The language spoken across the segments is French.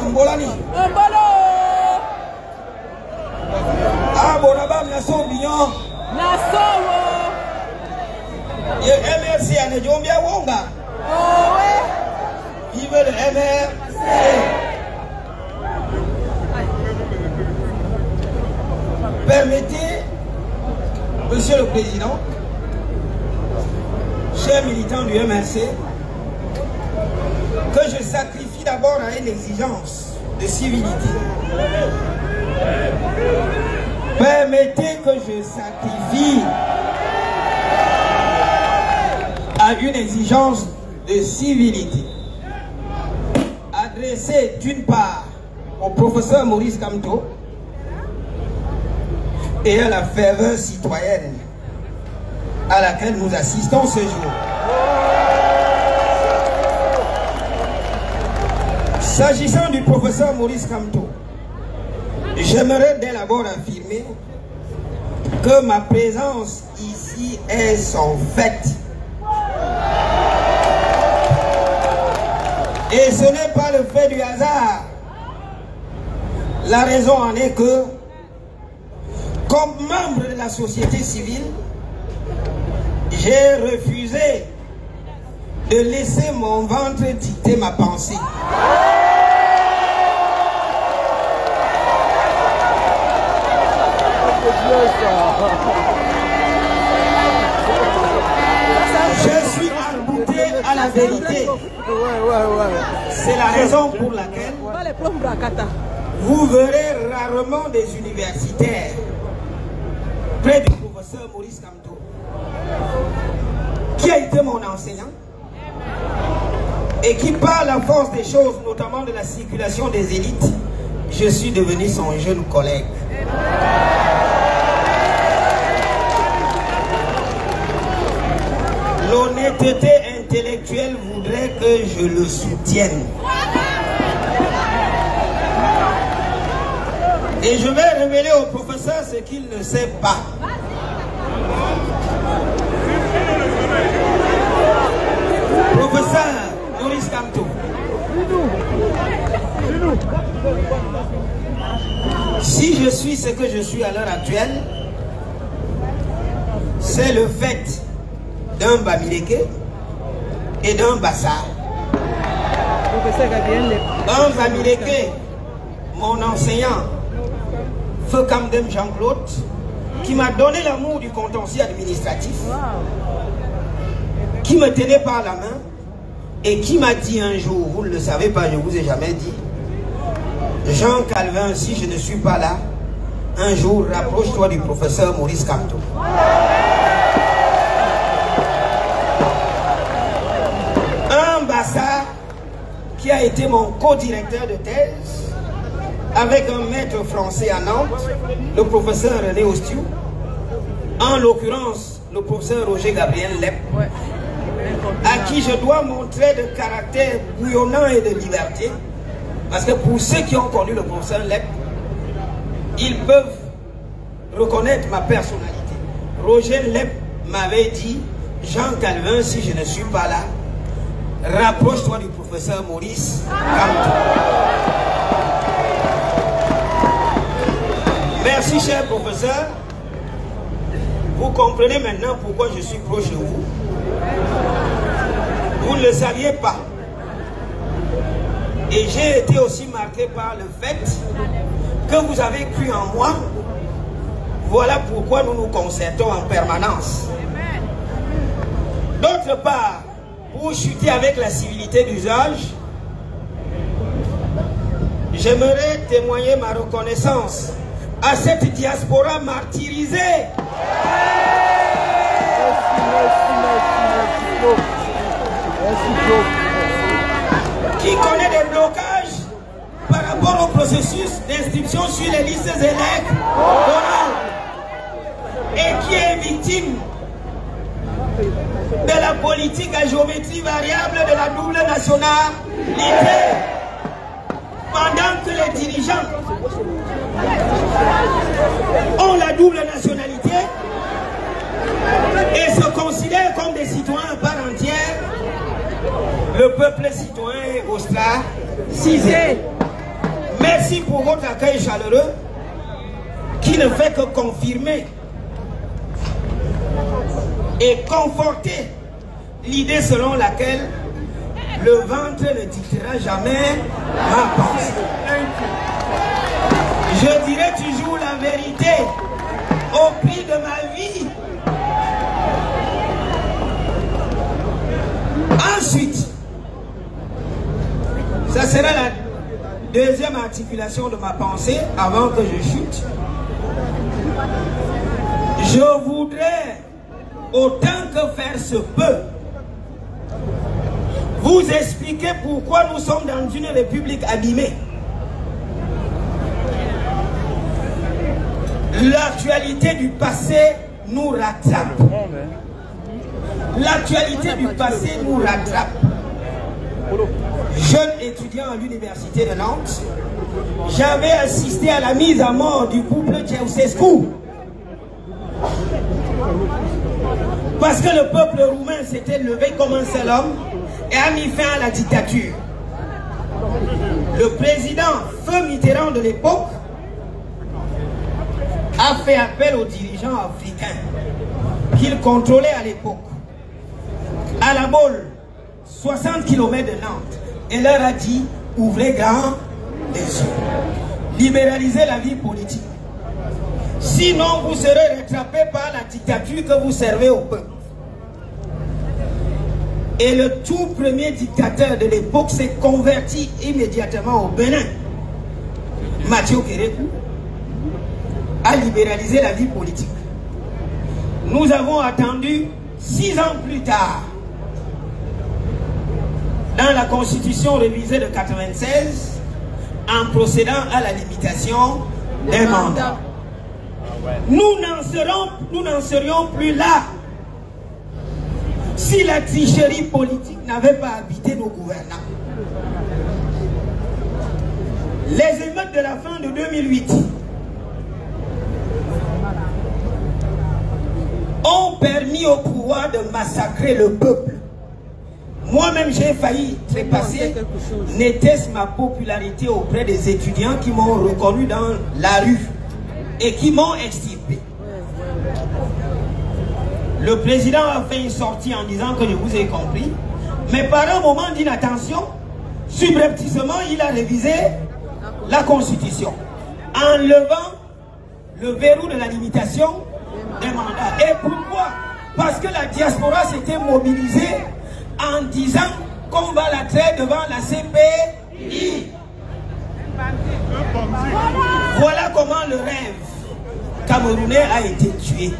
Mbolani. Ah, Bonabam, Nassau, Bignon. Nassau. MRC à Nedjombia Wonga. Oh, ouais. Vive le MRC. Permettez, Monsieur le Président, chers militants du MRC, que je sacrifie d'abord à une exigence de civilité. Permettez que je sacrifie à une exigence de civilité. Adressée d'une part au professeur Maurice Kamto et à la ferveur citoyenne à laquelle nous assistons ce jour. S'agissant du professeur Maurice Kamto, j'aimerais dès l'abord affirmer que ma présence ici est son fait. Et ce n'est pas le fait du hasard. La raison en est que, comme membre de la société civile, j'ai refusé de laisser mon ventre dicter ma pensée. Je suis arc-bouté à la vérité. C'est la raison pour laquelle vous verrez rarement des universitaires près du professeur Maurice Kamto, qui a été mon enseignant et qui, par la force des choses, notamment de la circulation des élites, je suis devenu son jeune collègue. L'honnêteté intellectuelle voudrait que je le soutienne. Et je vais révéler au professeur ce qu'il ne sait pas. Professeur Maurice Kamto, si je suis ce que je suis à l'heure actuelle, c'est le fait d'un Bamileke et d'un Bassar. Un Bamileke, mon enseignant, Feu Kamdem Jean-Claude, qui m'a donné l'amour du contentieux administratif, qui me tenait par la main et qui m'a dit un jour, vous ne le savez pas, je ne vous ai jamais dit, Jean Calvin, si je ne suis pas là, un jour rapproche-toi du professeur Maurice Kamto. Un Bassar qui a été mon co-directeur de thèse avec un maître français à Nantes, le professeur René Ostiou, en l'occurrence le professeur Roger Gabriel Lep, à qui je dois montrer de caractère bouillonnant et de liberté, parce que pour ceux qui ont connu le professeur Lep, ils peuvent reconnaître ma personnalité. Roger Lep m'avait dit, Jean Calvin, si je ne suis pas là, rapproche-toi du professeur Maurice Kamto. Merci, cher professeur. Vous comprenez maintenant pourquoi je suis proche de vous. Vous ne le saviez pas. Et j'ai été aussi marqué par le fait que vous avez cru en moi. Voilà pourquoi nous nous concertons en permanence. D'autre part, pour chuter avec la civilité d'usage, j'aimerais témoigner ma reconnaissance à cette diaspora martyrisée. Qui connaît des blocages par rapport au processus d'inscription sur les listes électorales et qui est victime de la politique à géométrie variable de la double nationalité, pendant que les dirigeants ont la double nationalité et se considèrent comme des citoyens à part entière. Le peuple citoyen austral Cizé. Merci pour votre accueil chaleureux qui ne fait que confirmer et conforter l'idée selon laquelle le ventre ne dictera jamais ma pensée. Je dirai toujours la vérité au prix de ma vie. Ensuite, ça sera la deuxième articulation de ma pensée avant que je chute. Je voudrais, autant que faire se peut, vous expliquer pourquoi nous sommes dans une république abîmée. L'actualité du passé nous rattrape. L'actualité du passé nous rattrape. Jeune étudiant à l'université de Nantes, j'avais assisté à la mise à mort du couple Ceausescu. Parce que le peuple roumain s'était levé comme un seul homme et a mis fin à la dictature. Le président Feu Mitterrand de l'époque a fait appel aux dirigeants africains qu'il contrôlait à l'époque, à La Baule, 60 km de Nantes, et leur a dit: ouvrez grand les yeux, libéralisez la vie politique. Sinon, vous serez rattrapés par la dictature que vous servez au peuple. Et le tout premier dictateur de l'époque s'est converti immédiatement au Bénin. Mathieu Kérékou a libéralisé la vie politique. Nous avons attendu 6 ans plus tard, dans la constitution révisée de 96, en procédant à la limitation des mandats. Nous n'en serions plus là si la tricherie politique n'avait pas habité nos gouvernants. Les émeutes de la fin de 2008 ont permis au pouvoir de massacrer le peuple. Moi-même, j'ai failli trépasser, n'était-ce ma popularité auprès des étudiants qui m'ont reconnu dans la rue et qui m'ont extirpé. Le président a fait une sortie en disant que je vous ai compris, mais par un moment d'inattention, subrepticement, il a révisé la Constitution en levant le verrou de la limitation des mandats. Et pourquoi? Parce que la diaspora s'était mobilisée en disant qu'on va la traiter devant la CPI. Voilà comment le rêve camerounais a été tué.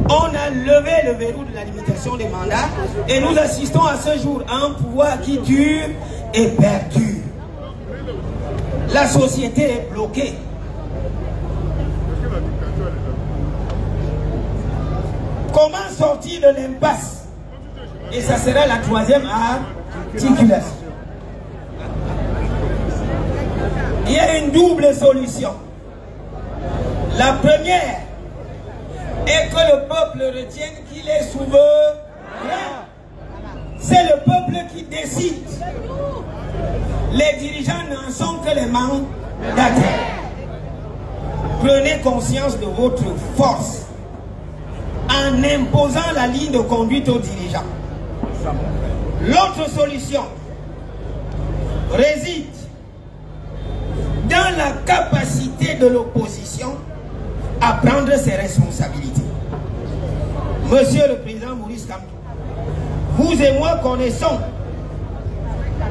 On a levé le verrou de la limitation des mandats et nous assistons à ce jour à un pouvoir qui dure et perdure. La société est bloquée. Comment sortir de l'impasse? Et ça sera la troisième articulation. Il y a une double solution. La première est que le peuple retienne qu'il est souverain. C'est le peuple qui décide. Les dirigeants n'en sont que les mandataires. Prenez conscience de votre force en imposant la ligne de conduite aux dirigeants. L'autre solution réside dans la capacité de l'opposition à prendre ses responsabilités. Monsieur le président Maurice Kamto, vous et moi connaissons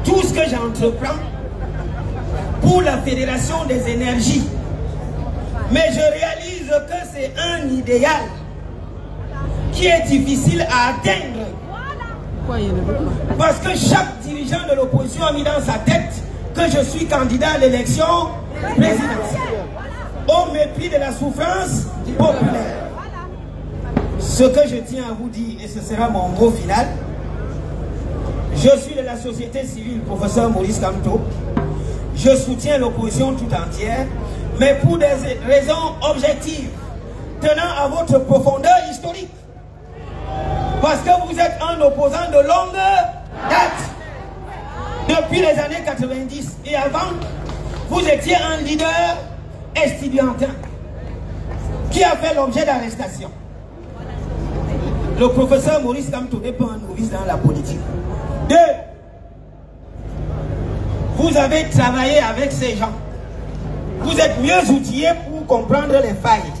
tout ce que j'entreprends pour la Fédération des énergies. Mais je réalise que c'est un idéal qui est difficile à atteindre. Parce que chaque dirigeant de l'opposition a mis dans sa tête que je suis candidat à l'élection présidentielle, au mépris de la souffrance populaire. Ce que je tiens à vous dire, et ce sera mon mot final, je suis de la société civile, professeur Maurice Kamto. Je soutiens l'opposition tout entière, mais pour des raisons objectives, tenant à votre profondeur historique. Parce que vous êtes un opposant de longue date. depuis les années 90 et avant, vous étiez un leader estudiantin qui a fait l'objet d'arrestation. Le professeur Maurice Kamto n'est pas un novice dans la politique. 2. Vous avez travaillé avec ces gens. Vous êtes mieux outillés pour comprendre les failles.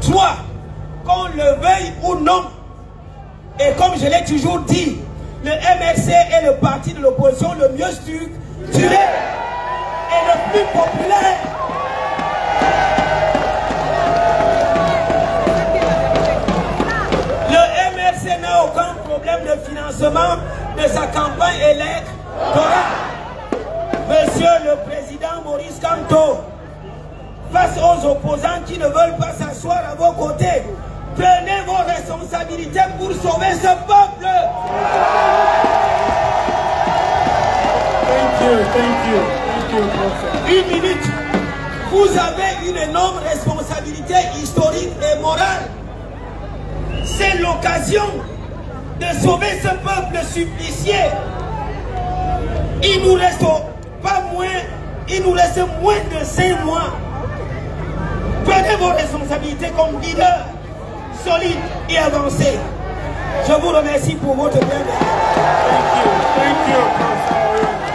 3. Qu'on le veuille ou non, et comme je l'ai toujours dit, le MRC est le parti de l'opposition le mieux structuré et le plus populaire. Le MRC n'a aucun problème de financement de sa campagne électorale. Monsieur le Président Maurice Kamto, face aux opposants qui ne veulent pas s'asseoir à vos côtés, prenez vos responsabilités pour sauver ce peuple. Thank you. Une minute. Vous avez une énorme responsabilité historique et morale. C'est l'occasion de sauver ce peuple supplicié. Il nous reste moins de 5 mois. Prenez vos responsabilités comme leader solide et avancé. Je vous remercie pour votre bienvenue. Thank you.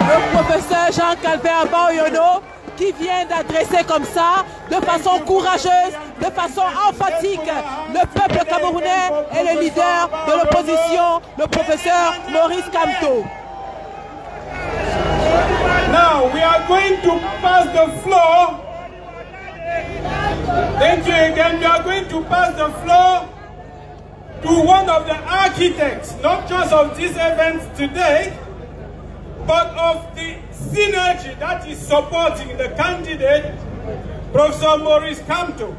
Le professeur Jean-Calvin Baoyono qui vient d'adresser comme ça, de façon courageuse, de façon emphatique, le peuple camerounais et le leader de l'opposition, le professeur Maurice Kamto. Now we are going to pass the floor. Thank you again. We are going to pass the floor to one of the architects, not just of this event today, but of the synergy that is supporting the candidate, Professor Maurice Kamto.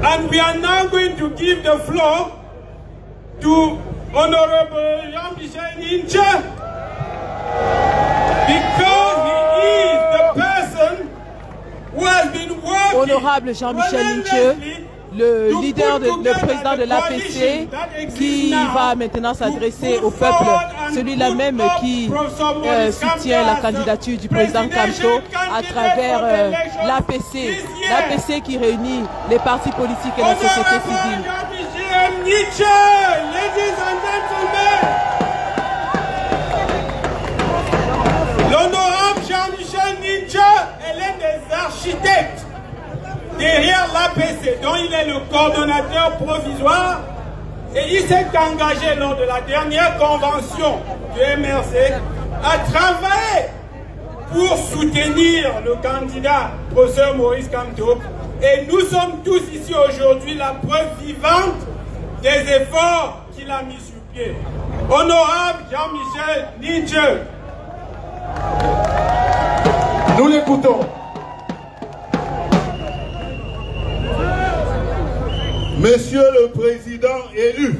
And we are now going to give the floor to Honorable Jean-Michel Ninche, because he is the person who has been working. Honorable Jean-Michel Ninche, le leader, le président de l'APC, qui va maintenant s'adresser au peuple, celui-là même qui soutient la candidature du président Kamto à travers l'APC, l'APC qui réunit les partis politiques et la société civile. L'honorable Jean-Michel Ninche est l'un des architectes derrière l'APC, dont il est le coordonnateur provisoire, et il s'est engagé lors de la dernière convention du MRC à travailler pour soutenir le candidat professeur Maurice Kamto. Et nous sommes tous ici aujourd'hui la preuve vivante des efforts qu'il a mis sur pied. Honorable Jean-Michel Ninche. Nous l'écoutons. Monsieur le Président élu,